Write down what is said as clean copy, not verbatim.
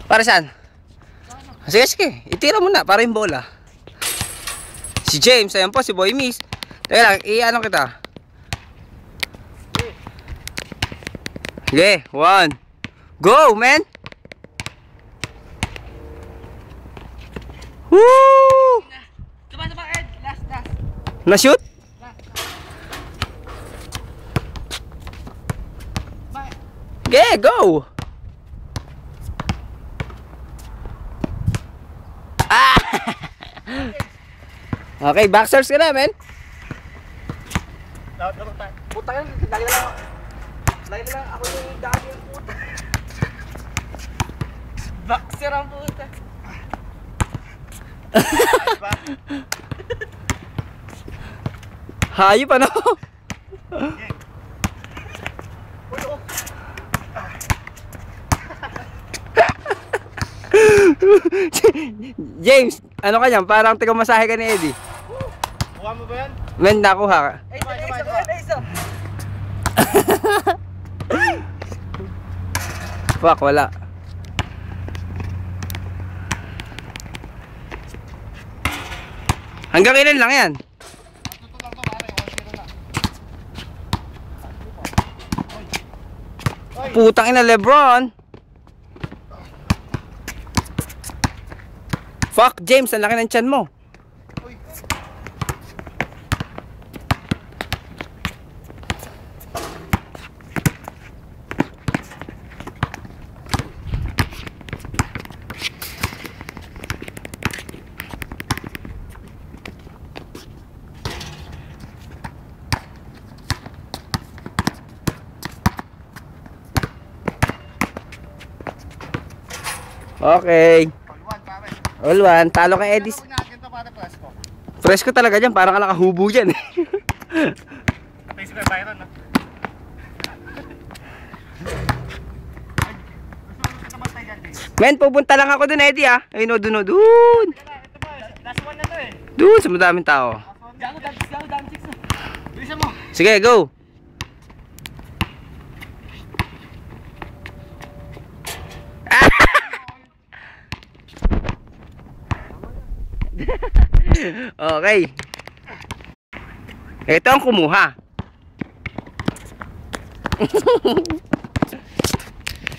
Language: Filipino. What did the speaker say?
Para saan? Sige, sige. Itira mo na para yung bola. Si James, ayan po, si Boy Miss. Teka lang, i-ano kita. Sige, 1. Go, man! Woo! Saba, Ed. Last. Na-shoot? Okay, go! Ah! Okay, boxers ka na, men. Puta yan, lagi na lang ako yung dami yung puta. Boxer ang puta. Hayop ano? James, ano ka yan? Parang tigamasahe ka ni Eddie. Kuha mo ba yan? Men, nakuha ka. Isa. Fuck, wala. Hanggang ilan lang yan? Putang ina, Lebron. Fuck, James, ang laki ng tiyan mo. Okay. All one. Talo ka, Eddie. Presko talaga dyan. Parang ka nakahubo dyan. Men, pupunta lang ako dun, Eddie, ah. Ayun o, dun o, dun. Last one na to eh. Dun, sa madaming tao. Gago, dami chicks na. Bilisan mo. Sige, go. Okay. Ito ang kumuha.